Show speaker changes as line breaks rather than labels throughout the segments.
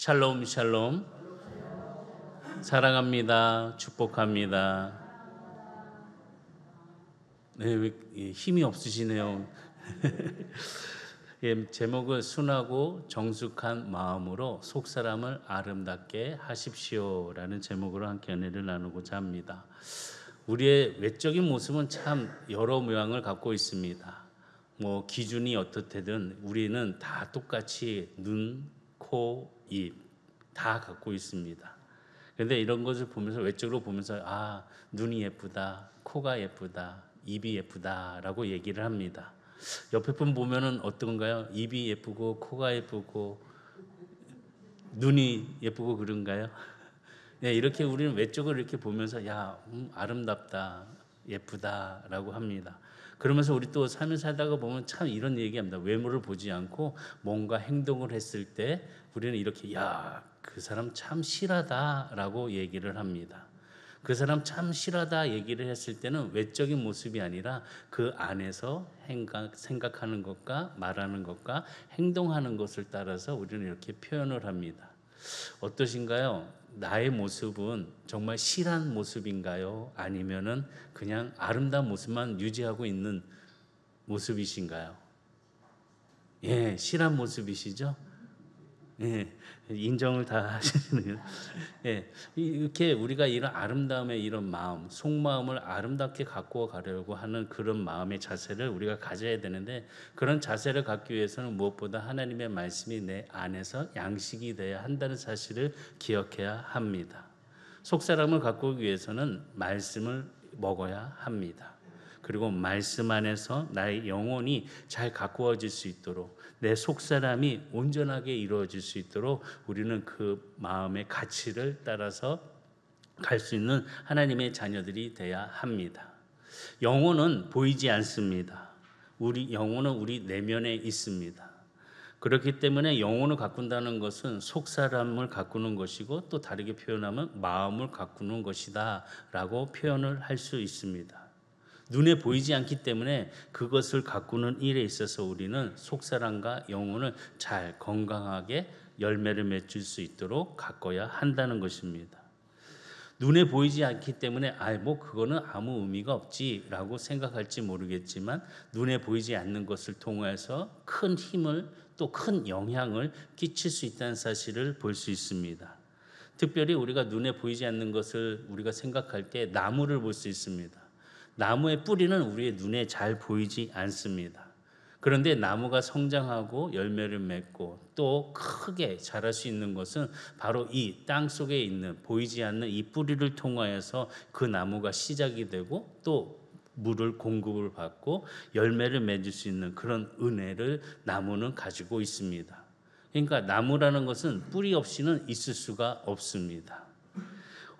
샬롬 샬롬. 사랑합니다. 축복합니다. 네, 왜 힘이 없으시네요. 예, 제목은 순하고 정숙한 마음으로 속사람을 아름답게 하십시오라는 제목으로 함께 은혜를 나누고자 합니다. 우리의 외적인 모습은 참 여러 모양을 갖고 있습니다. 기준이 어떻든 우리는 다 똑같이 눈, 코, 입 다 갖고 있습니다. 그런데 이런 것을 보면서 외적으로 보면서 눈이 예쁘다, 코가 예쁘다, 입이 예쁘다라고 얘기를 합니다. 옆에 분 보면은 어떤가요? 입이 예쁘고 코가 예쁘고 눈이 예쁘고 그런가요? 네, 이렇게 우리는 외적으로 이렇게 보면서 아름답다, 예쁘다라고 합니다. 그러면서 우리 또 삶을 살다가 보면 참 이런 얘기합니다. 외모를 보지 않고 뭔가 행동을 했을 때 우리는 이렇게 그 사람 참 실하다라고 얘기를 합니다. 그 사람 참 실하다 얘기를 했을 때는 외적인 모습이 아니라 그 안에서 생각하는 것과 말하는 것과 행동하는 것을 따라서 우리는 이렇게 표현을 합니다. 어떠신가요? 나의 모습은 정말 실한 모습인가요? 아니면은 그냥 아름다운 모습만 유지하고 있는 모습이신가요? 예, 실한 모습이시죠? 예, 인정을 다 하시는. 예, 이렇게 우리가 이런 아름다움의 이런 마음, 속마음을 아름답게 갖고 가려고 하는 그런 마음의 자세를 우리가 가져야 되는데, 그런 자세를 갖기 위해서는 무엇보다 하나님의 말씀이 내 안에서 양식이 돼야 한다는 사실을 기억해야 합니다. 속사람을 갖고 오기 위해서는 말씀을 먹어야 합니다. 그리고 말씀 안에서 나의 영혼이 잘 가꾸어질 수 있도록, 내 속사람이 온전하게 이루어질 수 있도록 우리는 그 마음의 가치를 따라서 갈 수 있는 하나님의 자녀들이 돼야 합니다. 영혼은 보이지 않습니다. 우리 영혼은 우리 내면에 있습니다. 그렇기 때문에 영혼을 가꾼다는 것은 속사람을 가꾸는 것이고, 또 다르게 표현하면 마음을 가꾸는 것이다 라고 표현을 할 수 있습니다. 눈에 보이지 않기 때문에 그것을 가꾸는 일에 있어서 우리는 속사람과 영혼을 잘 건강하게 열매를 맺을 수 있도록 가꿔야 한다는 것입니다. 눈에 보이지 않기 때문에 그거는 아무 의미가 없지라고 생각할지 모르겠지만, 눈에 보이지 않는 것을 통해서 큰 힘을, 또 큰 영향을 끼칠 수 있다는 사실을 볼 수 있습니다. 특별히 우리가 눈에 보이지 않는 것을 우리가 생각할 때 나무를 볼 수 있습니다. 나무의 뿌리는 우리의 눈에 잘 보이지 않습니다. 그런데 나무가 성장하고 열매를 맺고 또 크게 자랄 수 있는 것은 바로 이 땅 속에 있는 보이지 않는 이 뿌리를 통하여서 그 나무가 시작이 되고, 또 물을 공급을 받고 열매를 맺을 수 있는 그런 은혜를 나무는 가지고 있습니다. 그러니까 나무라는 것은 뿌리 없이는 있을 수가 없습니다.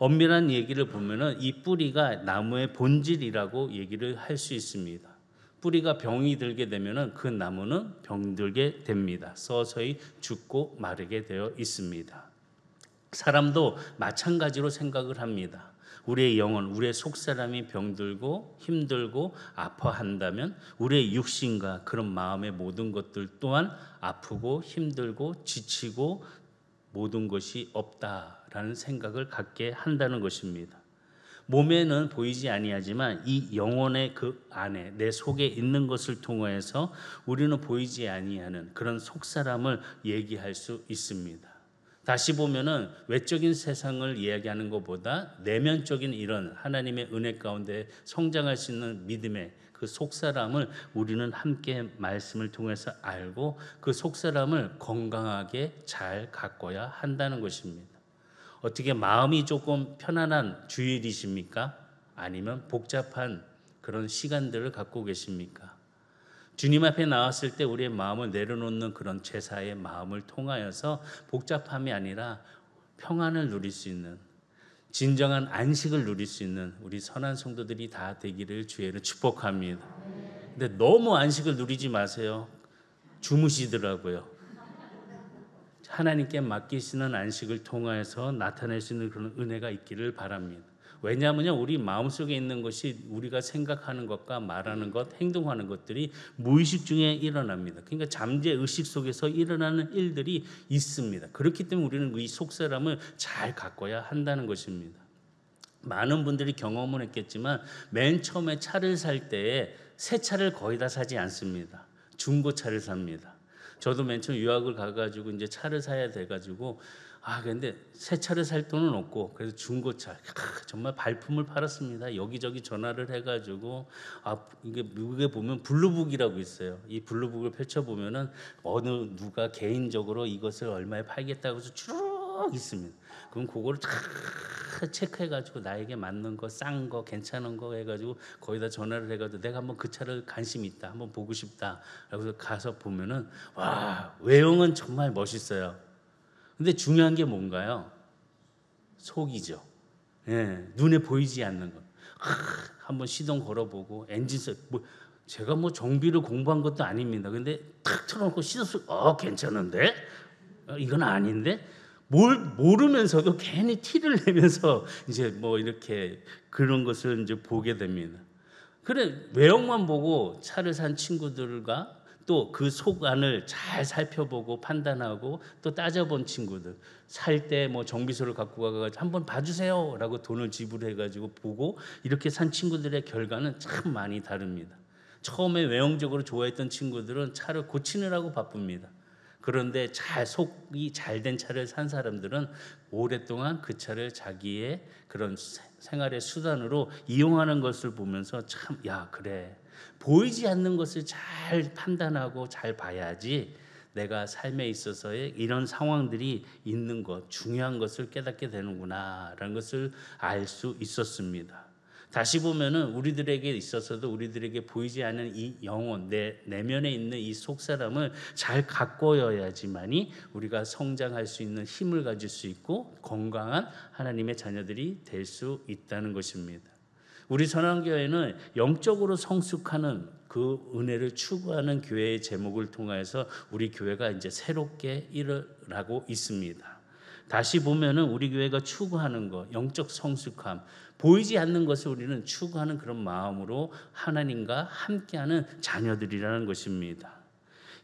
엄밀한 얘기를 보면은 이 뿌리가 나무의 본질이라고 얘기를 할 수 있습니다. 뿌리가 병이 들게 되면은 그 나무는 병들게 됩니다. 서서히 죽고 마르게 되어 있습니다. 사람도 마찬가지로 생각을 합니다. 우리의 영혼, 우리의 속사람이 병들고 힘들고 아파한다면 우리의 육신과 그런 마음의 모든 것들 또한 아프고 힘들고 지치고 모든 것이 없다라는 생각을 갖게 한다는 것입니다. 몸에는 보이지 아니하지만 이 영혼의 그 안에 내 속에 있는 것을 통해서 우리는 보이지 아니하는 그런 속사람을 얘기할 수 있습니다. 다시 보면은 외적인 세상을 이야기하는 것보다 내면적인 이런 하나님의 은혜 가운데 성장할 수 있는 믿음의 그 속사람을 우리는 함께 말씀을 통해서 알고 그 속사람을 건강하게 잘 가꿔야 한다는 것입니다. 어떻게 마음이 조금 편안한 주일이십니까? 아니면 복잡한 그런 시간들을 갖고 계십니까? 주님 앞에 나왔을 때 우리의 마음을 내려놓는 그런 제사의 마음을 통하여서 복잡함이 아니라 평안을 누릴 수 있는, 진정한 안식을 누릴 수 있는 우리 선한 성도들이 다 되기를 주의로 축복합니다. 근데 너무 안식을 누리지 마세요. 주무시더라고요. 하나님께 맡기시는 안식을 통하여서 나타낼 수 있는 그런 은혜가 있기를 바랍니다. 왜냐하면요, 우리 마음속에 있는 것이 우리가 생각하는 것과 말하는 것, 행동하는 것들이 무의식 중에 일어납니다. 그러니까 잠재 의식 속에서 일어나는 일들이 있습니다. 그렇기 때문에 우리는 이 속사람을 잘 가꿔야 한다는 것입니다. 많은 분들이 경험을 했겠지만 맨 처음에 차를 살 때에 새 차를 거의 다 사지 않습니다. 중고차를 삽니다. 저도 맨 처음 유학을 가가지고 이제 차를 사야 돼가지고 근데 새 차를 살 돈은 없고 그래서 중고차 정말 발품을 팔았습니다. 여기저기 전화를 해가지고 이게 미국에 보면 블루북이라고 있어요. 이 블루북을 펼쳐 보면은 어느 누가 개인적으로 이것을 얼마에 팔겠다고 해서 쭉 있습니다. 그럼 그거를 다 체크해가지고 나에게 맞는 거, 싼 거, 괜찮은 거 해가지고 거기다 전화를 해가지고 내가 한번 그 차를 관심 있다, 한번 보고 싶다. 그래서 가서 보면은 와, 외형은 정말 멋있어요. 근데 중요한 게 뭔가요? 속이죠. 예, 눈에 보이지 않는 것. 한번 시동 걸어보고 엔진 제가 뭐 정비를 공부한 것도 아닙니다. 근데 탁 틀어놓고 시동 괜찮은데? 이건 아닌데? 뭘 모르면서도 괜히 티를 내면서 이제 뭐 이렇게 그런 것을 이제 보게 됩니다. 그래, 외형만 보고 차를 산 친구들과 또 그 속안을 잘 살펴보고 판단하고 또 따져본 친구들, 살 때 뭐 정비소를 갖고 가가지고 한번 봐주세요라고 돈을 지불해가지고 보고 이렇게 산 친구들의 결과는 참 많이 다릅니다. 처음에 외형적으로 좋아했던 친구들은 차를 고치느라고 바쁩니다. 그런데 속이 잘 된 차를 산 사람들은 오랫동안 그 차를 자기의 그런 생활의 수단으로 이용하는 것을 보면서 참, 그래. 보이지 않는 것을 잘 판단하고 잘 봐야지 내가 삶에 있어서의 이런 상황들이 있는 것, 중요한 것을 깨닫게 되는구나라는 것을 알 수 있었습니다. 다시 보면은 우리들에게 있어서도 우리들에게 보이지 않는 이 영혼, 내 내면에 있는 이 속사람을 잘 가꿔야지만이 우리가 성장할 수 있는 힘을 가질 수 있고 건강한 하나님의 자녀들이 될 수 있다는 것입니다. 우리 선한교회는 영적으로 성숙하는 그 은혜를 추구하는 교회의 제목을 통해서 우리 교회가 이제 새롭게 일어나고 있습니다. 다시 보면은 우리 교회가 추구하는 것, 영적 성숙함, 보이지 않는 것을 우리는 추구하는 그런 마음으로 하나님과 함께하는 자녀들이라는 것입니다.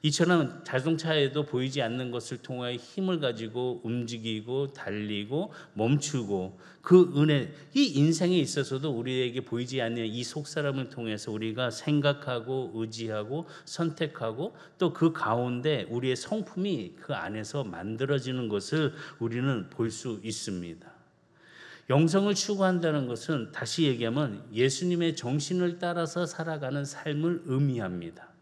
이처럼 자동차에도 보이지 않는 것을 통하여 힘을 가지고 움직이고 달리고 멈추고 그 은혜, 이 인생에 있어서도 우리에게 보이지 않는 이 속사람을 통해서 우리가 생각하고 의지하고 선택하고 또 그 가운데 우리의 성품이 그 안에서 만들어지는 것을 우리는 볼 수 있습니다. 영성을 추구한다는 것은 다시 얘기하면 예수님의 정신을 따라서 살아가는 삶을 의미합니다.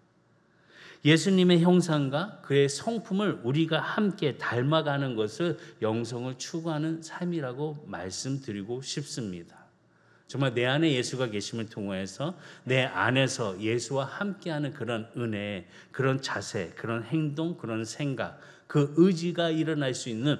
예수님의 형상과 그의 성품을 우리가 함께 닮아가는 것을 영성을 추구하는 삶이라고 말씀드리고 싶습니다. 정말 내 안에 예수가 계심을 통해서 내 안에서 예수와 함께하는 그런 은혜, 그런 자세, 그런 행동, 그런 생각, 그 의지가 일어날 수 있는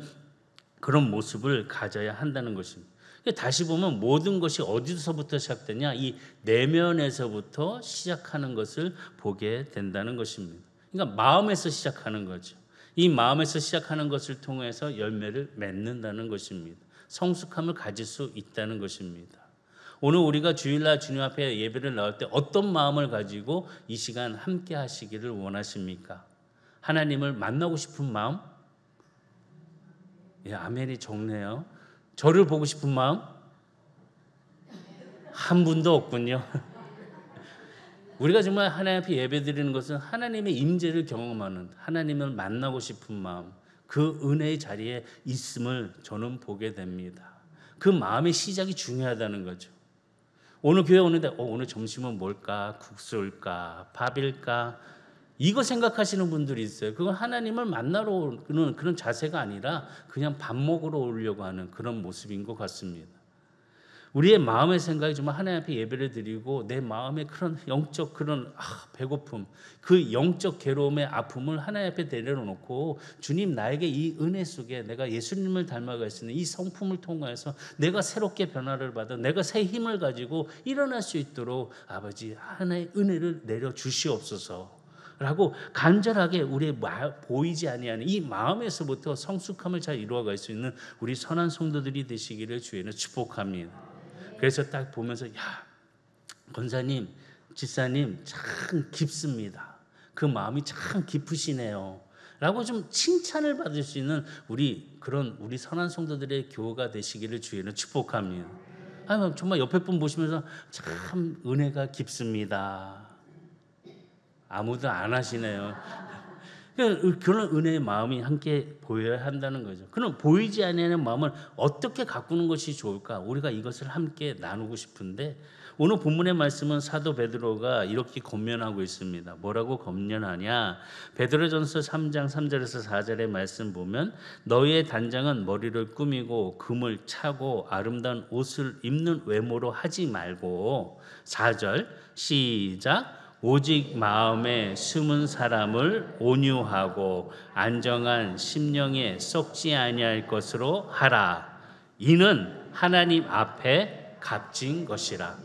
그런 모습을 가져야 한다는 것입니다. 다시 보면 모든 것이 어디서부터 시작되냐? 이 내면에서부터 시작하는 것을 보게 된다는 것입니다. 그러니까 마음에서 시작하는 거죠. 이 마음에서 시작하는 것을 통해서 열매를 맺는다는 것입니다. 성숙함을 가질 수 있다는 것입니다. 오늘 우리가 주일날 주님 앞에 예배를 나올 때 어떤 마음을 가지고 이 시간 함께 하시기를 원하십니까? 하나님을 만나고 싶은 마음? 아멘이 적네요. 저를 보고 싶은 마음? 한 분도 없군요. 우리가 정말 하나님 앞에 예배드리는 것은 하나님의 임재를 경험하는, 하나님을 만나고 싶은 마음, 그 은혜의 자리에 있음을 저는 보게 됩니다. 그 마음의 시작이 중요하다는 거죠. 오늘 교회 오는데 오늘 점심은 뭘까? 국수일까? 밥일까? 이거 생각하시는 분들이 있어요. 그건 하나님을 만나러 오는 그런 자세가 아니라 그냥 밥 먹으러 오려고 하는 그런 모습인 것 같습니다. 우리의 마음의 생각이 정말 하나님 앞에 예배를 드리고 내 마음의 그런 영적 그런 배고픔, 그 영적 괴로움의 아픔을 하나님 앞에 내려놓고 주님, 나에게 이 은혜 속에 내가 예수님을 닮아갈 수 있는 이 성품을 통해서 내가 새롭게 변화를 받아 내가 새 힘을 가지고 일어날 수 있도록 아버지 하나의 은혜를 내려 주시옵소서 라고 간절하게 우리의 보이지 아니하는 이 마음에서부터 성숙함을 잘 이루어갈 수 있는 우리 선한 성도들이 되시기를 주의는 축복합니다. 그래서 딱 보면서 권사님, 집사님 참 깊습니다. 그 마음이 참 깊으시네요. 라고 좀 칭찬을 받을 수 있는 우리 선한 성도들의 교우가 되시기를 주의는 축복합니다. 정말 옆에 분 보시면서 참 은혜가 깊습니다. 아무도 안 하시네요. 그런 은혜의 마음이 함께 보여야 한다는 거죠. 그럼 보이지 않는 마음을 어떻게 가꾸는 것이 좋을까? 우리가 이것을 함께 나누고 싶은데 오늘 본문의 말씀은 사도 베드로가 이렇게 권면하고 있습니다. 뭐라고 권면하냐? 베드로전서 3장 3절에서 4절의 말씀 보면 너희의 단장은 머리를 꾸미고 금을 차고 아름다운 옷을 입는 외모로 하지 말고 4절 시작 오직 마음에 숨은 사람을 온유하고 안정한 심령에 썩지 아니할 것으로 하라. 이는 하나님 앞에 값진 것이라.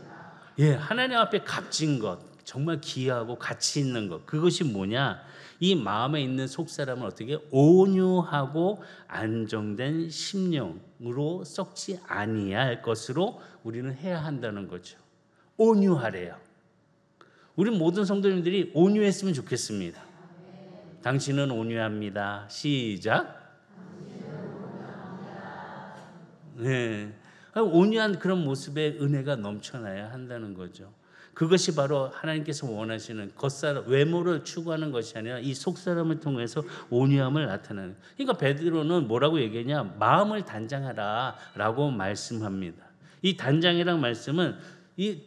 하나님 앞에 값진 것, 정말 귀하고 가치 있는 것. 그것이 뭐냐? 이 마음에 있는 속사람을 어떻게 온유하고 안정된 심령으로 썩지 아니할 것으로 우리는 해야 한다는 거죠. 온유하래요. 우리 모든 성도님들이 온유했으면 좋겠습니다. 당신은 온유합니다. 시작. 네. 온유한 그런 모습에 은혜가 넘쳐나야 한다는 거죠. 그것이 바로 하나님께서 원하시는 외모를 추구하는 것이 아니라 이 속사람을 통해서 온유함을 나타내는. 그러니까 베드로는 뭐라고 얘기하냐? 마음을 단장하라라고 말씀합니다. 이 단장이란 말씀은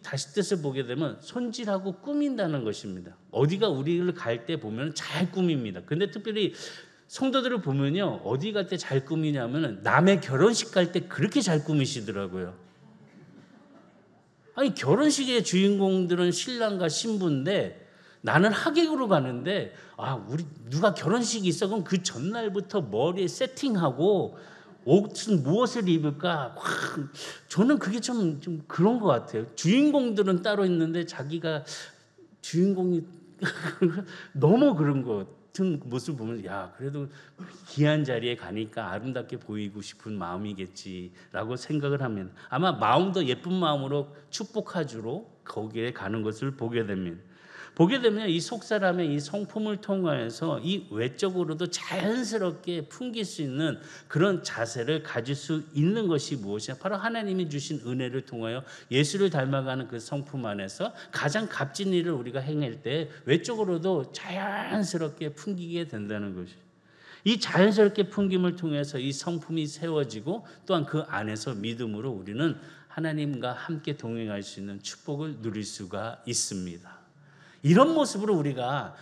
다시 뜻을 보게 되면 손질하고 꾸민다는 것입니다. 어디가 우리를 갈 때 보면 잘 꾸밉니다. 근데 특별히 성도들을 보면요, 어디 갈 때 잘 꾸미냐면 남의 결혼식 갈 때 그렇게 잘 꾸미시더라고요. 결혼식의 주인공들은 신랑과 신부인데 나는 하객으로 가는데 우리 누가 결혼식이 있어 그럼 그 전날부터 머리에 세팅하고 옷은 무엇을 입을까? 저는 그게 좀 그런 것 같아요. 주인공들은 따로 있는데 자기가 주인공이 너무 그런 것 같은 모습을 보면 그래도 귀한 자리에 가니까 아름답게 보이고 싶은 마음이겠지라고 생각을 합니다. 아마 마음도 예쁜 마음으로 축복하주로 거기에 가는 것을 보게 됩니다. 보게 되면 이 속사람의 이 성품을 통하여서 이 외적으로도 자연스럽게 풍길 수 있는 그런 자세를 가질 수 있는 것이 무엇이냐? 바로 하나님이 주신 은혜를 통하여 예수를 닮아가는 그 성품 안에서 가장 값진 일을 우리가 행할 때 외적으로도 자연스럽게 풍기게 된다는 것이. 이 자연스럽게 풍김을 통해서 이 성품이 세워지고 또한 그 안에서 믿음으로 우리는 하나님과 함께 동행할 수 있는 축복을 누릴 수가 있습니다. 이런 모습으로 우리가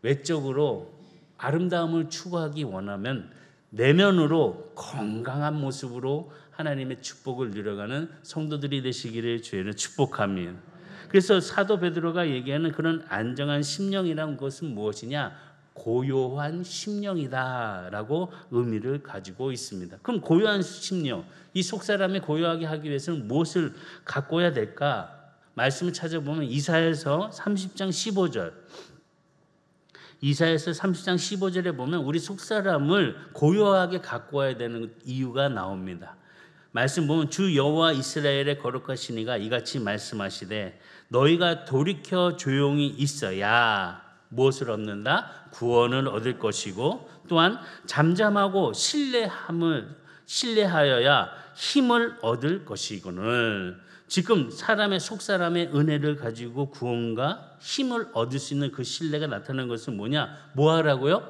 외적으로 아름다움을 추구하기 원하면 내면으로 건강한 모습으로 하나님의 축복을 누려가는 성도들이 되시기를 주의는 축복합니다. 그래서 사도 베드로가 얘기하는 그런 안정한 심령이라는 것은 무엇이냐? 고요한 심령이다라고 의미를 가지고 있습니다. 그럼 고요한 심령, 이 속사람이 고요하게 하기 위해서는 무엇을 갖고야 될까? 말씀을 찾아보면 이사야서 30장 15절. 이사야서 30장 15절에 보면 우리 속사람을 고요하게 갖고 와야 되는 이유가 나옵니다. 말씀 보면 주 여호와 이스라엘의 거룩하신 이가 이같이 말씀하시되 너희가 돌이켜 조용히 있어야 무엇을 얻는다? 구원을 얻을 것이고 또한 잠잠하고 신뢰하여야 힘을 얻을 것이거늘. 지금 속사람의 은혜를 가지고 구원과 힘을 얻을 수 있는 그 신뢰가 나타나는 것은 뭐냐? 뭐 하라고요?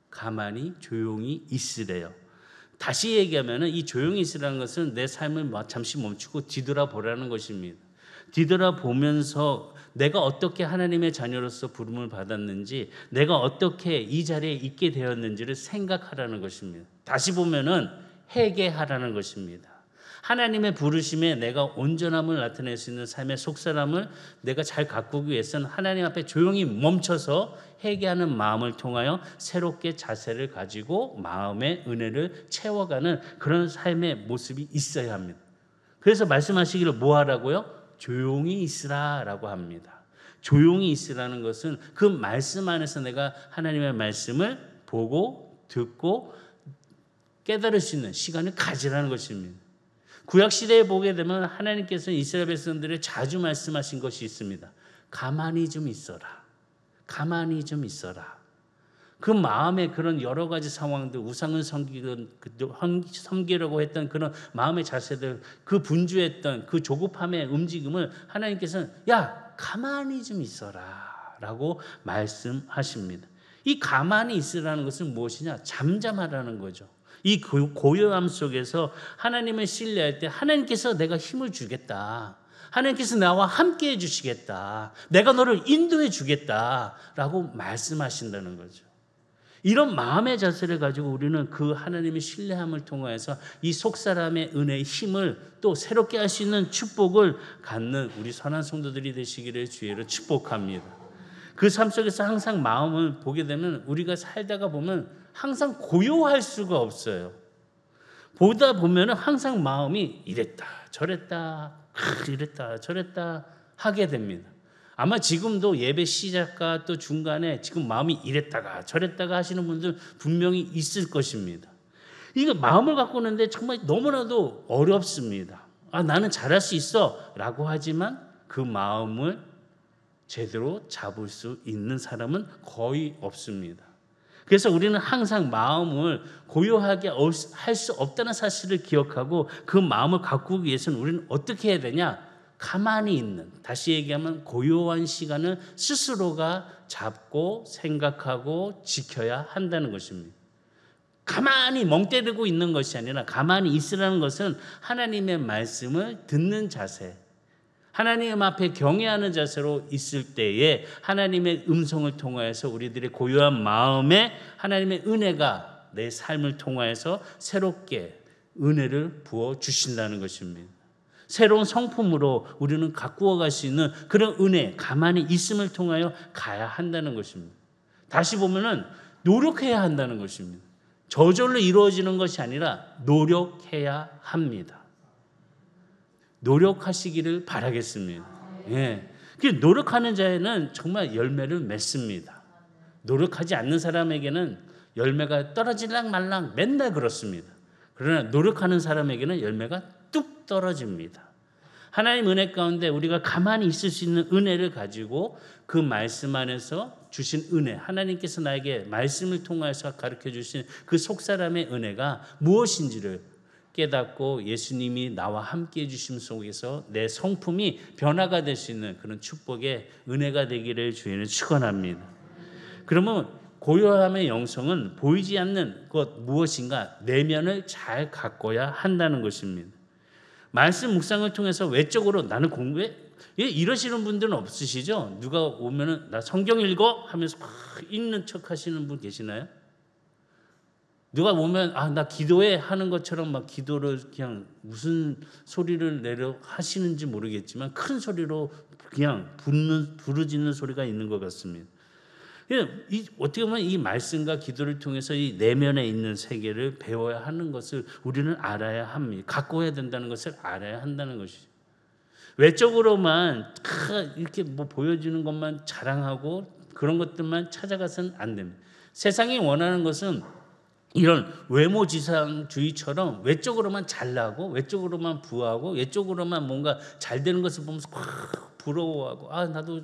가만히 조용히 있으래요. 다시 얘기하면 이 조용히 있으라는 것은 내 삶을 잠시 멈추고 뒤돌아보라는 것입니다. 뒤돌아보면서 내가 어떻게 하나님의 자녀로서 부름을 받았는지, 내가 어떻게 이 자리에 있게 되었는지를 생각하라는 것입니다. 다시 보면은 회개하라는 것입니다. 하나님의 부르심에 내가 온전함을 나타낼 수 있는 삶의 속사람을 내가 잘 가꾸기 위해서는 하나님 앞에 조용히 멈춰서 회개하는 마음을 통하여 새롭게 자세를 가지고 마음의 은혜를 채워가는 그런 삶의 모습이 있어야 합니다. 그래서 말씀하시기를 뭐 하라고요? 조용히 있으라라고 합니다. 조용히 있으라는 것은 그 말씀 안에서 내가 하나님의 말씀을 보고 듣고 깨달을 수 있는 시간을 가지라는 것입니다. 구약 시대에 보게 되면 하나님께서 이스라엘 백성들에게 자주 말씀하신 것이 있습니다. 가만히 좀 있어라. 가만히 좀 있어라. 그 마음에 그런 여러 가지 상황들, 우상을 섬기려고 했던 그런 마음의 자세들, 그 분주했던 그 조급함의 움직임을 하나님께서는 야, 가만히 좀 있어라 라고 말씀하십니다. 이 가만히 있으라는 것은 무엇이냐? 잠잠하라는 거죠. 이 고요함 속에서 하나님을 신뢰할 때 하나님께서 내가 힘을 주겠다. 하나님께서 나와 함께 해주시겠다. 내가 너를 인도해 주겠다라고 말씀하신다는 거죠. 이런 마음의 자세를 가지고 우리는 그 하나님의 신뢰함을 통해서 이 속사람의 은혜의 힘을 또 새롭게 할 수 있는 축복을 갖는 우리 선한 성도들이 되시기를 주의로 축복합니다. 그 삶 속에서 항상 마음을 보게 되면 우리가 살다가 보면 항상 고요할 수가 없어요. 보다 보면 항상 마음이 이랬다 저랬다 이랬다 저랬다 하게 됩니다. 아마 지금도 예배 시작과 또 중간에 지금 마음이 이랬다가 저랬다가 하시는 분들 분명히 있을 것입니다. 이거 마음을 갖고 있는데 정말 너무나도 어렵습니다. 나는 잘할 수 있어 라고 하지만 그 마음을 제대로 잡을 수 있는 사람은 거의 없습니다. 그래서 우리는 항상 마음을 고요하게 할 수 없다는 사실을 기억하고 그 마음을 가꾸기 위해서는 우리는 어떻게 해야 되냐? 가만히 있는, 다시 얘기하면 고요한 시간을 스스로가 잡고 생각하고 지켜야 한다는 것입니다. 가만히 멍 때리고 있는 것이 아니라 가만히 있으라는 것은 하나님의 말씀을 듣는 자세, 하나님 앞에 경외하는 자세로 있을 때에 하나님의 음성을 통하여서 우리들의 고요한 마음에 하나님의 은혜가 내 삶을 통하여서 새롭게 은혜를 부어 주신다는 것입니다. 새로운 성품으로 우리는 가꾸어 갈 수 있는 그런 은혜, 가만히 있음을 통하여 가야 한다는 것입니다. 다시 보면은 노력해야 한다는 것입니다. 저절로 이루어지는 것이 아니라 노력해야 합니다. 노력하시기를 바라겠습니다. 예. 노력하는 자에는 정말 열매를 맺습니다. 노력하지 않는 사람에게는 열매가 떨어질랑 말랑 맨날 그렇습니다. 그러나 노력하는 사람에게는 열매가 뚝 떨어집니다. 하나님 은혜 가운데 우리가 가만히 있을 수 있는 은혜를 가지고 그 말씀 안에서 주신 은혜, 하나님께서 나에게 말씀을 통해서 가르쳐 주신 그 속사람의 은혜가 무엇인지를 깨닫고 예수님이 나와 함께 해주심 속에서 내 성품이 변화가 될 수 있는 그런 축복의 은혜가 되기를 주의는 축원합니다. 그러면 고요함의 영성은 보이지 않는 것 무엇인가 내면을 잘 가꿔야 한다는 것입니다. 말씀 묵상을 통해서 외적으로 나는 공부해? 이러시는 분들은 없으시죠? 누가 오면은 나 성경 읽어? 하면서 막 읽는 척 하시는 분 계시나요? 누가 오면 나 기도해 하는 것처럼 막 기도를 그냥 무슨 소리를 내려 하시는지 모르겠지만 큰 소리로 그냥 부르짖는 소리가 있는 것 같습니다. 어떻게 보면 이 말씀과 기도를 통해서 이 내면에 있는 세계를 배워야 하는 것을 우리는 알아야 합니다. 갖고 해야 된다는 것을 알아야 한다는 것이죠. 외적으로만 이렇게 보여주는 것만 자랑하고 그런 것들만 찾아가서는 안 됩니다. 세상이 원하는 것은 이런 외모지상주의처럼 외적으로만 잘나고 외적으로만 부하고 외적으로만 뭔가 잘 되는 것을 보면서 부러워하고 나도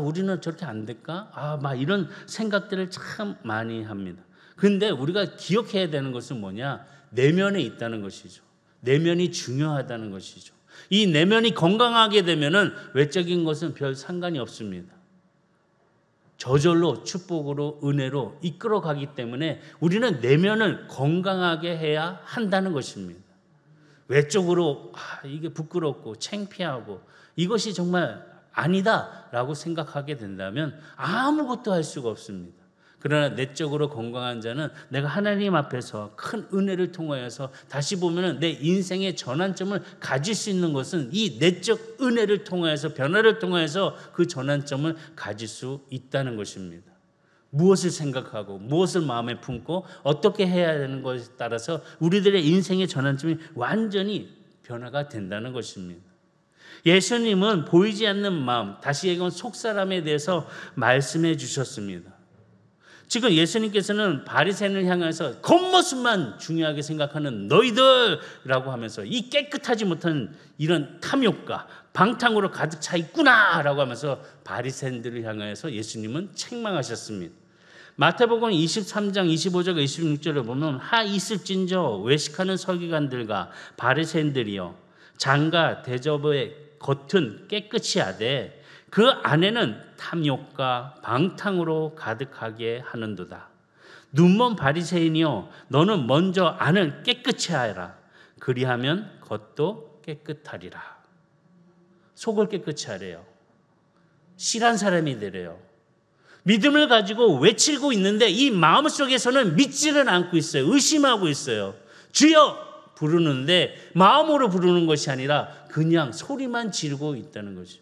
우리는 저렇게 안 될까? 막 이런 생각들을 참 많이 합니다. 그런데 우리가 기억해야 되는 것은 뭐냐? 내면에 있다는 것이죠. 내면이 중요하다는 것이죠. 이 내면이 건강하게 되면은 외적인 것은 별 상관이 없습니다. 저절로 축복으로 은혜로 이끌어가기 때문에 우리는 내면을 건강하게 해야 한다는 것입니다. 외적으로 이게 부끄럽고 창피하고 이것이 정말 아니다라고 생각하게 된다면 아무것도 할 수가 없습니다. 그러나 내적으로 건강한 자는 내가 하나님 앞에서 큰 은혜를 통하여서 다시 보면 내 인생의 전환점을 가질 수 있는 것은 이 내적 은혜를 통하여서 변화를 통하여서 그 전환점을 가질 수 있다는 것입니다. 무엇을 생각하고 무엇을 마음에 품고 어떻게 해야 되는 것에 따라서 우리들의 인생의 전환점이 완전히 변화가 된다는 것입니다. 예수님은 보이지 않는 마음, 다시 얘기하면 속사람에 대해서 말씀해 주셨습니다. 지금 예수님께서는 바리새인을 향해서 겉모습만 중요하게 생각하는 너희들이라고 하면서 이 깨끗하지 못한 이런 탐욕과 방탕으로 가득 차 있구나라고 하면서 바리새인들을 향해서 예수님은 책망하셨습니다. 마태복음 23장 25절과 26절을 보면 하 있을진저 외식하는 서기관들과 바리새인들이여 장과 대접의 겉은 깨끗이 하되 그 안에는 탐욕과 방탕으로 가득하게 하는도다. 눈먼 바리새인이여 너는 먼저 안을 깨끗이 하라. 그리하면 겉도 깨끗하리라. 속을 깨끗이 하래요. 실한 사람이 되래요. 믿음을 가지고 외치고 있는데 이 마음속에서는 믿지를 않고 있어요. 의심하고 있어요. 주여 부르는데 마음으로 부르는 것이 아니라 그냥 소리만 지르고 있다는 거죠.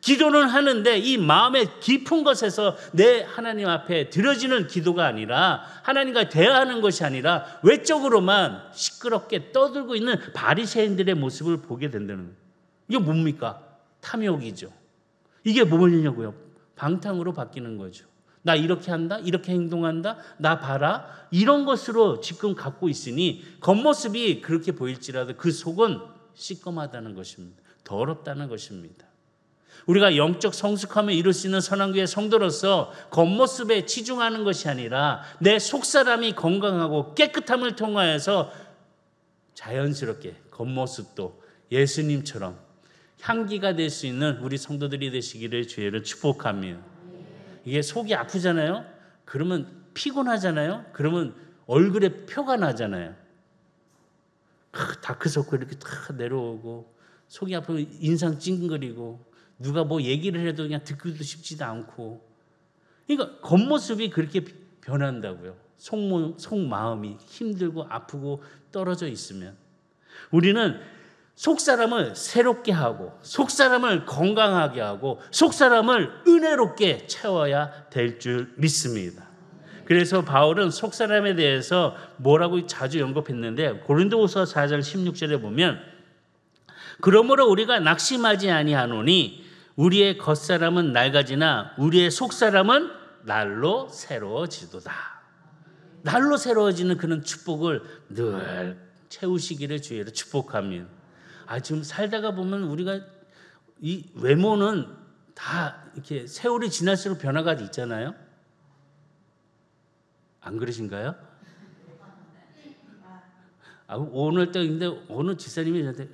기도는 하는데 이 마음의 깊은 것에서 내 하나님 앞에 드려지는 기도가 아니라 하나님과 대화하는 것이 아니라 외적으로만 시끄럽게 떠들고 있는 바리새인들의 모습을 보게 된다는 거예요. 이게 뭡니까? 탐욕이죠. 이게 뭐냐고요? 방탕으로 바뀌는 거죠. 나 이렇게 한다, 이렇게 행동한다, 나 봐라, 이런 것으로 지금 갖고 있으니 겉모습이 그렇게 보일지라도 그 속은 시꺼하다는 것입니다. 더럽다는 것입니다. 우리가 영적 성숙함을 이룰 수 있는 선한교회 성도로서 겉모습에 치중하는 것이 아니라 내 속사람이 건강하고 깨끗함을 통하여서 자연스럽게 겉모습도 예수님처럼 향기가 될 수 있는 우리 성도들이 되시기를 주의를 축복합니다. 이게 속이 아프잖아요. 그러면 피곤하잖아요. 그러면 얼굴에 표가 나잖아요. 다크서클 이렇게 다 내려오고 속이 아프면 인상 찡그리고 누가 뭐 얘기를 해도 그냥 듣기도 싶지도 않고. 그러니까 겉모습이 그렇게 변한다고요. 속마음이 힘들고 아프고 떨어져 있으면. 우리는 속사람을 새롭게 하고 속사람을 건강하게 하고 속사람을 은혜롭게 채워야 될 줄 믿습니다. 그래서 바울은 속사람에 대해서 뭐라고 자주 언급했는데 고린도후서 4장 16절에 보면 그러므로 우리가 낙심하지 아니하노니 우리의 겉사람은 낡아지나 우리의 속사람은 날로 새로워지도다. 날로 새로워지는 그런 축복을 늘 채우시기를 주의로 축복합니다. 지금 살다가 보면 우리가 이 외모는 다 이렇게 세월이 지날수록 변화가 있잖아요. 안 그러신가요? 오늘 또 근데 오늘 집사님이 저한테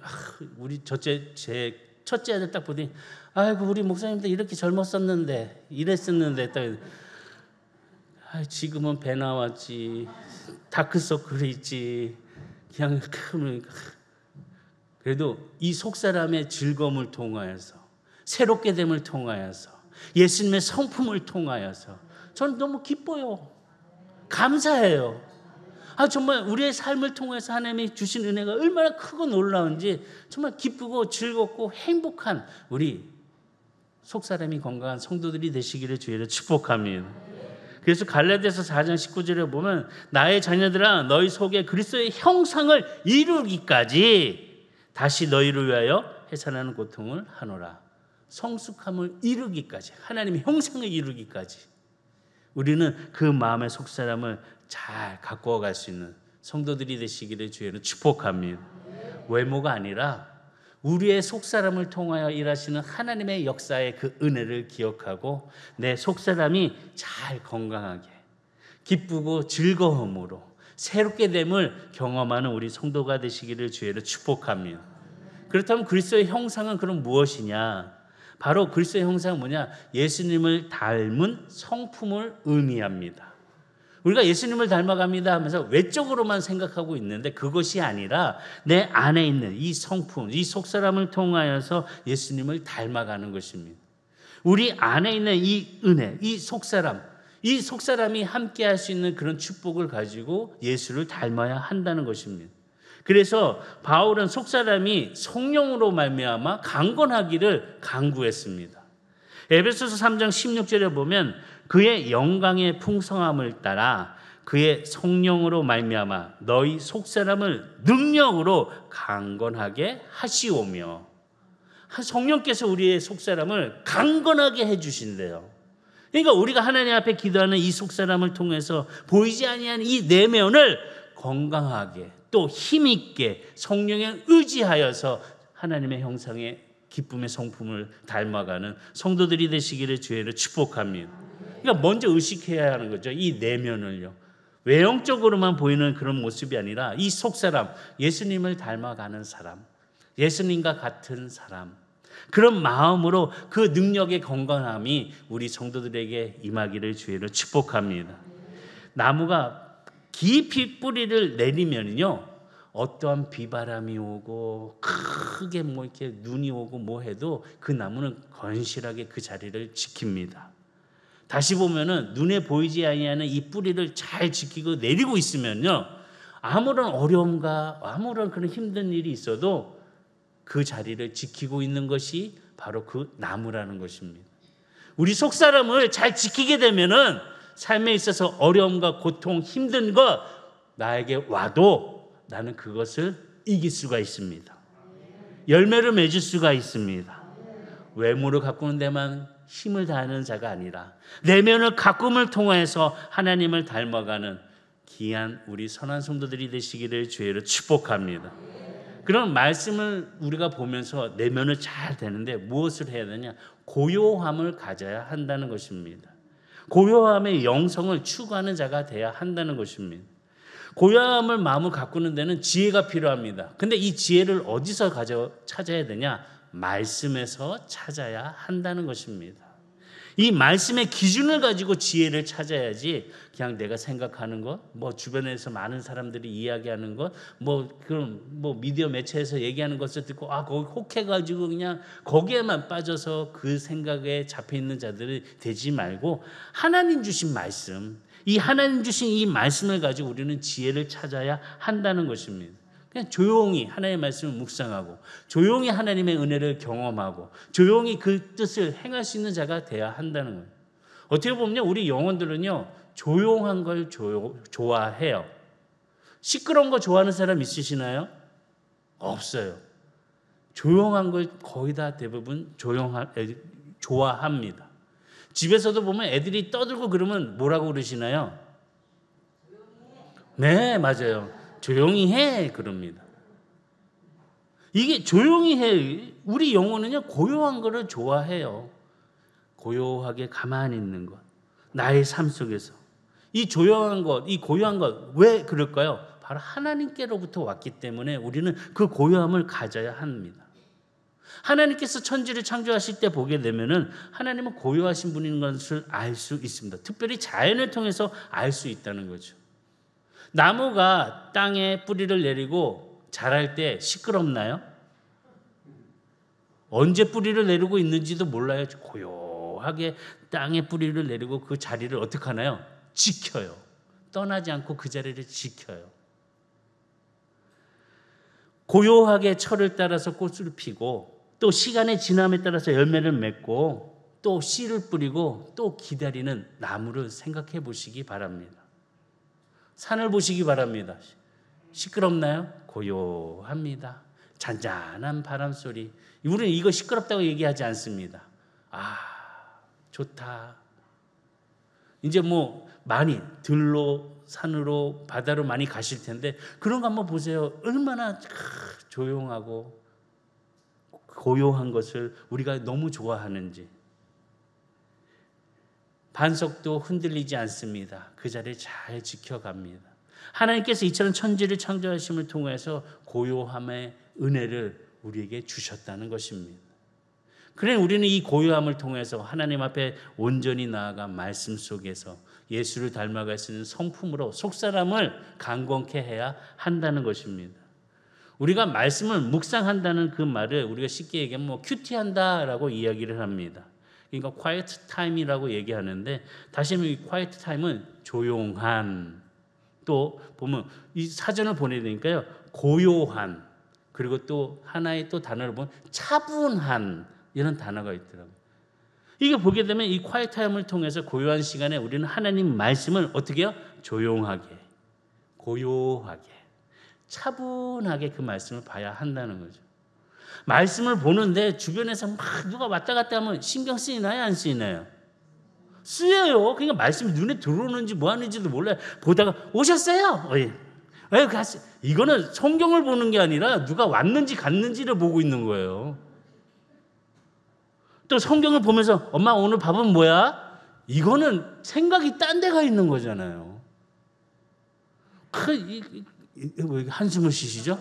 우리 제 첫째 아들 딱 보더니 아이고 우리 목사님도 이렇게 젊었었는데 이랬었는데 딱 지금은 배 나왔지 다크서클이 있지 그냥 그래도 이 속사람의 즐거움을 통하여서 새롭게 됨을 통하여서 예수님의 성품을 통하여서 저는 너무 기뻐요. 감사해요. 정말 우리의 삶을 통해서 하나님이 주신 은혜가 얼마나 크고 놀라운지 정말 기쁘고 즐겁고 행복한 우리 속사람이 건강한 성도들이 되시기를 주의로 축복합니다. 그래서 갈라디아서 4장 19절에 보면 나의 자녀들아 너희 속에 그리스도의 형상을 이루기까지 다시 너희를 위하여 해산하는 고통을 하노라. 성숙함을 이루기까지 하나님의 형상을 이루기까지 우리는 그 마음의 속사람을 잘 갖고 갈 수 있는 성도들이 되시기를 주의로 축복합니다. 외모가 아니라 우리의 속사람을 통하여 일하시는 하나님의 역사의 그 은혜를 기억하고 내 속사람이 잘 건강하게 기쁘고 즐거움으로 새롭게 됨을 경험하는 우리 성도가 되시기를 주의로 축복합니다. 그렇다면 그리스도의 형상은 그럼 무엇이냐? 바로 그리스도의 형상은 뭐냐? 예수님을 닮은 성품을 의미합니다. 우리가 예수님을 닮아갑니다 하면서 외적으로만 생각하고 있는데 그것이 아니라 내 안에 있는 이 성품, 이 속사람을 통하여서 예수님을 닮아가는 것입니다. 우리 안에 있는 이 은혜, 이 속사람이 함께 할 수 있는 그런 축복을 가지고 예수를 닮아야 한다는 것입니다. 그래서 바울은 속사람이 성령으로 말미암아 강건하기를 간구했습니다. 에베소서 3장 16절에 보면 그의 영광의 풍성함을 따라 그의 성령으로 말미암아 너희 속사람을 능력으로 강건하게 하시오며 성령께서 우리의 속사람을 강건하게 해주신대요. 그러니까 우리가 하나님 앞에 기도하는 이 속사람을 통해서 보이지 아니한 이 내면을 건강하게 또 힘있게 성령에 의지하여서 하나님의 형상의 기쁨의 성품을 닮아가는 성도들이 되시기를 주의로 축복합니다. 그러니까 먼저 의식해야 하는 거죠. 이 내면을요. 외형적으로만 보이는 그런 모습이 아니라 이 속사람, 예수님을 닮아가는 사람, 예수님과 같은 사람, 그런 마음으로 그 능력의 건강함이 우리 성도들에게 임하기를 주의로 축복합니다. 나무가 깊이 뿌리를 내리면요, 어떠한 비바람이 오고 크게 뭐 이렇게 눈이 오고 뭐 해도 그 나무는 건실하게 그 자리를 지킵니다. 다시 보면은 눈에 보이지 아니하는 이 뿌리를 잘 지키고 내리고 있으면요, 아무런 어려움과 아무런 그런 힘든 일이 있어도 그 자리를 지키고 있는 것이 바로 그 나무라는 것입니다. 우리 속사람을 잘 지키게 되면은 삶에 있어서 어려움과 고통, 힘든 것 나에게 와도 나는 그것을 이길 수가 있습니다. 열매를 맺을 수가 있습니다. 외모를 가꾸는 데만 힘을 다하는 자가 아니라 내면을 가꿈을 통해서 하나님을 닮아가는 귀한 우리 선한 성도들이 되시기를 주의로 축복합니다. 그런 말씀을 우리가 보면서 내면을 잘 되는데 무엇을 해야 되냐? 고요함을 가져야 한다는 것입니다. 고요함의 영성을 추구하는 자가 돼야 한다는 것입니다. 고요함을 마음을 가꾸는 데는 지혜가 필요합니다. 근데 이 지혜를 어디서 찾아야 되냐? 말씀에서 찾아야 한다는 것입니다. 이 말씀의 기준을 가지고 지혜를 찾아야지 그냥 내가 생각하는 것, 뭐 주변에서 많은 사람들이 이야기하는 것, 그럼 미디어 매체에서 얘기하는 것을 듣고 거기 혹해가지고 그냥 거기에만 빠져서 그 생각에 잡혀 있는 자들이 되지 말고 하나님 주신 말씀, 이 하나님 주신 이 말씀을 가지고 우리는 지혜를 찾아야 한다는 것입니다. 그냥 조용히 하나님의 말씀을 묵상하고 조용히 하나님의 은혜를 경험하고 조용히 그 뜻을 행할 수 있는 자가 돼야 한다는 거예요. 어떻게 보면 우리 영혼들은요, 조용한 걸 좋아해요. 시끄러운 거 좋아하는 사람 있으시나요? 없어요. 조용한 걸 거의 다 대부분 좋아합니다. 집에서도 보면 애들이 떠들고 그러면 뭐라고 그러시나요? 네, 맞아요. 조용히 해 그럽니다. 이게 조용히 해. 우리 영혼은요, 고요한 거를 좋아해요. 고요하게 가만히 있는 것, 나의 삶 속에서 이 조용한 것, 이 고요한 것, 왜 그럴까요? 바로 하나님께로부터 왔기 때문에 우리는 그 고요함을 가져야 합니다. 하나님께서 천지를 창조하실 때 보게 되면은 하나님은 고요하신 분인 것을 알 수 있습니다. 특별히 자연을 통해서 알 수 있다는 거죠. 나무가 땅에 뿌리를 내리고 자랄 때 시끄럽나요? 언제 뿌리를 내리고 있는지도 몰라요. 고요하게 땅에 뿌리를 내리고 그 자리를 어떻게 하나요? 지켜요. 떠나지 않고 그 자리를 지켜요. 고요하게 철을 따라서 꽃을 피고 또 시간의 지남에 따라서 열매를 맺고 또 씨를 뿌리고 또 기다리는 나무를 생각해 보시기 바랍니다. 산을 보시기 바랍니다. 시끄럽나요? 고요합니다. 잔잔한 바람소리. 우리는 이거 시끄럽다고 얘기하지 않습니다. 좋다. 이제 많이 들로 산으로 바다로 많이 가실 텐데 그런 거 한번 보세요. 얼마나 조용하고 고요한 것을 우리가 너무 좋아하는지. 반석도 흔들리지 않습니다. 그 자리를 잘 지켜갑니다. 하나님께서 이처럼 천지를 창조하심을 통해서 고요함의 은혜를 우리에게 주셨다는 것입니다. 그래 우리는 이 고요함을 통해서 하나님 앞에 온전히 나아가 말씀 속에서 예수를 닮아갈 수 있는 성품으로 속사람을 강건케 해야 한다는 것입니다. 우리가 말씀을 묵상한다는 그 말을 우리가 쉽게 얘기하면 큐티한다라고 이야기를 합니다. 그러니까 quiet time이라고 얘기하는데 다시 한번 이 quiet time은 조용한, 또 보면 이 사전을 보내니까요 고요한, 그리고 또 하나의 또 단어를 보면 차분한 이런 단어가 있더라고요. 이게 보게 되면 이 quiet time을 통해서 고요한 시간에 우리는 하나님 말씀을 어떻게 해요? 조용하게, 고요하게, 차분하게 그 말씀을 봐야 한다는 거죠. 말씀을 보는데 주변에서 막 누가 왔다 갔다 하면 신경 쓰이나요? 안 쓰이나요? 쓰여요. 그러니까 말씀이 눈에 들어오는지 뭐 하는지도 몰라요. 보다가 오셨어요. 갔어요. 이거는 성경을 보는 게 아니라 누가 왔는지 갔는지를 보고 있는 거예요. 또 성경을 보면서 엄마 오늘 밥은 뭐야? 이거는 생각이 딴 데가 있는 거잖아요. 왜 한숨을 쉬시죠?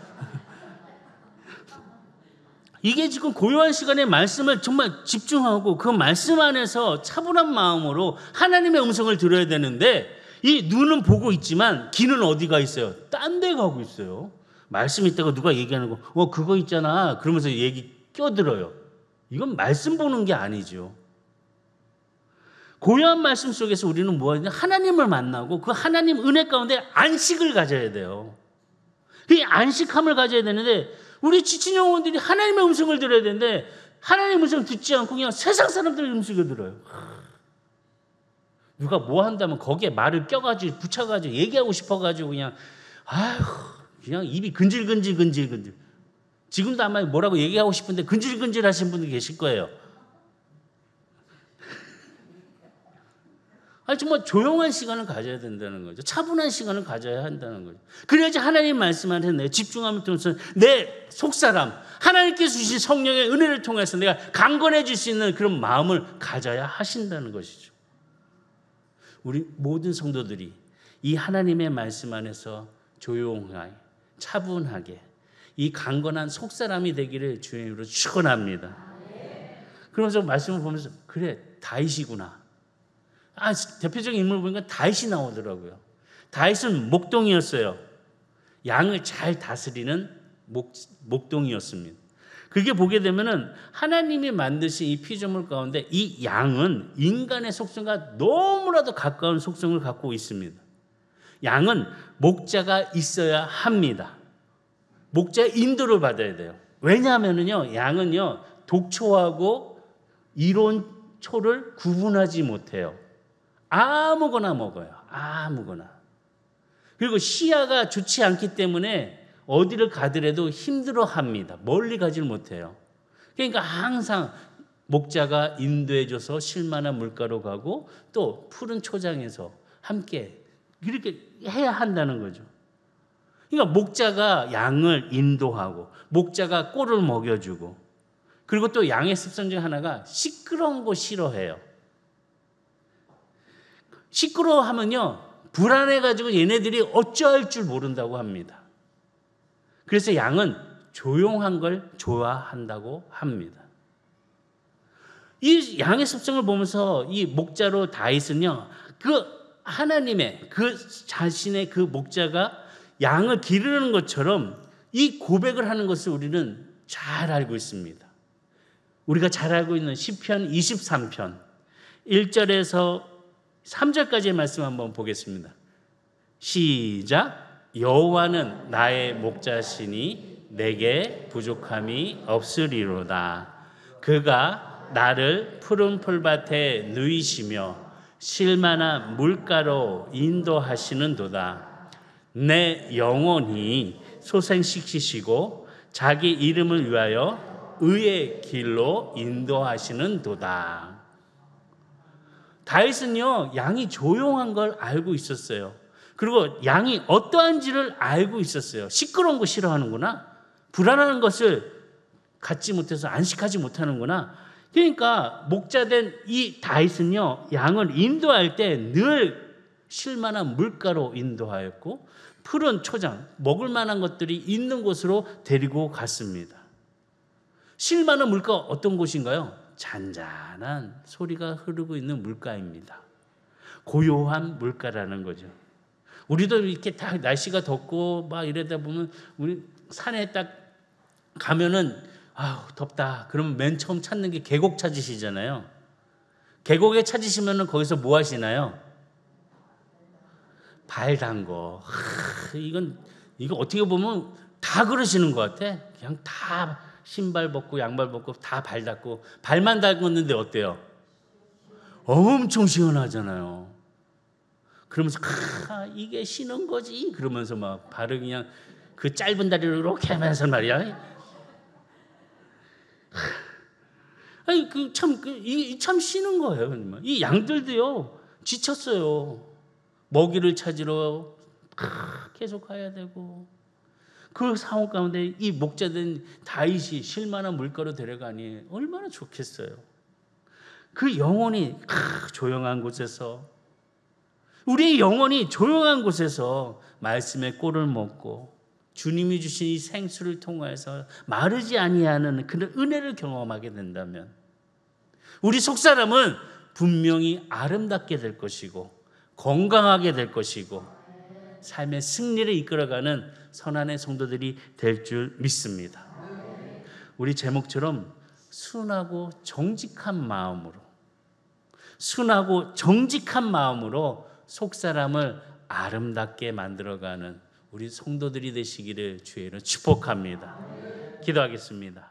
이게 지금 고요한 시간에 말씀을 정말 집중하고 그 말씀 안에서 차분한 마음으로 하나님의 음성을 들어야 되는데 이 눈은 보고 있지만 귀는 어디가 있어요? 딴 데 가고 있어요. 말씀 있다고 누가 얘기하는 거 그거 있잖아 그러면서 얘기 껴들어요. 이건 말씀 보는 게 아니죠. 고요한 말씀 속에서 우리는 뭐하냐? 하나님을 만나고 그 하나님 은혜 가운데 안식을 가져야 돼요. 그 안식함을 가져야 되는데 우리 지친 영혼들이 하나님의 음성을 들어야 되는데 하나님의 음성을 듣지 않고 그냥 세상 사람들의 음성을 들어요. 누가 뭐 한다면 거기에 말을 껴가지고 붙여가지고 얘기하고 싶어가지고 그냥 입이 근질근질. 지금도 아마 뭐라고 얘기하고 싶은데 근질근질 하신 분들 계실 거예요. 정말 조용한 시간을 가져야 된다는 거죠. 차분한 시간을 가져야 한다는 거죠. 그래야지 하나님 말씀 안에 내 집중함을 통해서 내 속사람, 하나님께서 주신 성령의 은혜를 통해서 내가 강건해질 수 있는 그런 마음을 가져야 하신다는 것이죠. 우리 모든 성도들이 이 하나님의 말씀 안에서 조용하게, 차분하게 이 강건한 속사람이 되기를 주의 이름으로 축원합니다. 그러면서 말씀을 보면서 그래 다윗이구나. 대표적인 인물을 보니까 다윗이 나오더라고요. 다윗은 목동이었어요. 양을 잘 다스리는 목동이었습니다. 그게 보게 되면은 하나님이 만드신 이 피조물 가운데 이 양은 인간의 속성과 너무나도 가까운 속성을 갖고 있습니다. 양은 목자가 있어야 합니다. 목자의 인도를 받아야 돼요. 왜냐하면은요, 양은요, 독초하고 이론초를 구분하지 못해요. 아무거나 먹어요. 아무거나. 그리고 시야가 좋지 않기 때문에 어디를 가더라도 힘들어합니다. 멀리 가질 못해요. 그러니까 항상 목자가 인도해줘서 쉴만한 물가로 가고 또 푸른 초장에서 함께 이렇게 해야 한다는 거죠. 그러니까 목자가 양을 인도하고 목자가 꼴을 먹여주고 그리고 또 양의 습성 중 하나가 시끄러운 거 싫어해요. 시끄러워하면요 불안해가지고 얘네들이 어찌할 줄 모른다고 합니다. 그래서 양은 조용한 걸 좋아한다고 합니다. 이 양의 습성을 보면서 이 목자로 다윗은요 그 하나님의 그 자신의 그 목자가 양을 기르는 것처럼 이 고백을 하는 것을 우리는 잘 알고 있습니다. 우리가 잘 알고 있는 시편 23편 1절에서 3절까지의 말씀 한번 보겠습니다. 시작. 여호와는 나의 목자시니 내게 부족함이 없으리로다. 그가 나를 푸른 풀밭에 누이시며 쉴만한 물가로 인도하시는도다. 내 영혼이 소생시키시고 자기 이름을 위하여 의의 길로 인도하시는도다. 다윗은요 양이 조용한 걸 알고 있었어요. 그리고 양이 어떠한지를 알고 있었어요. 시끄러운 거 싫어하는구나. 불안한 것을 갖지 못해서 안식하지 못하는구나. 그러니까 목자된 이 다윗은요 양을 인도할 때 늘 쉴만한 물가로 인도하였고 푸른 초장, 먹을 만한 것들이 있는 곳으로 데리고 갔습니다. 쉴만한 물가 어떤 곳인가요? 잔잔한 소리가 흐르고 있는 물가입니다. 고요한 물가라는 거죠. 우리도 이렇게 다 날씨가 덥고 막 이러다 보면 우리 산에 딱 가면은 덥다. 그러면 맨 처음 찾는 게 계곡 찾으시잖아요. 계곡에 찾으시면은 거기서 뭐 하시나요? 발 담궈. 이거 어떻게 보면 다 그러시는 것 같아. 그냥 다 신발 벗고 양발 벗고 다 발 닦고 발만 담궜는데 어때요? 엄청 시원하잖아요. 그러면서 이게 쉬는 거지. 그러면서 막 발을 그냥 그 짧은 다리로 이렇게 하면서 말이야. 아니 참 쉬는 거예요. 이 양들도요 지쳤어요. 먹이를 찾으러 계속 가야 되고, 그 상황 가운데 이 목자된 다윗이 쉴만한 물가로 데려가니 얼마나 좋겠어요. 그 영혼이 조용한 곳에서, 우리의 영혼이 조용한 곳에서 말씀의 꼴을 먹고 주님이 주신 이 생수를 통해서 마르지 아니하는 그런 은혜를 경험하게 된다면 우리 속사람은 분명히 아름답게 될 것이고 건강하게 될 것이고 삶의 승리를 이끌어가는 선한의 성도들이 될 줄 믿습니다. 우리 제목처럼 순하고 정직한 마음으로 속사람을 아름답게 만들어가는 우리 성도들이 되시기를 주의 이름으로 축복합니다. 기도하겠습니다.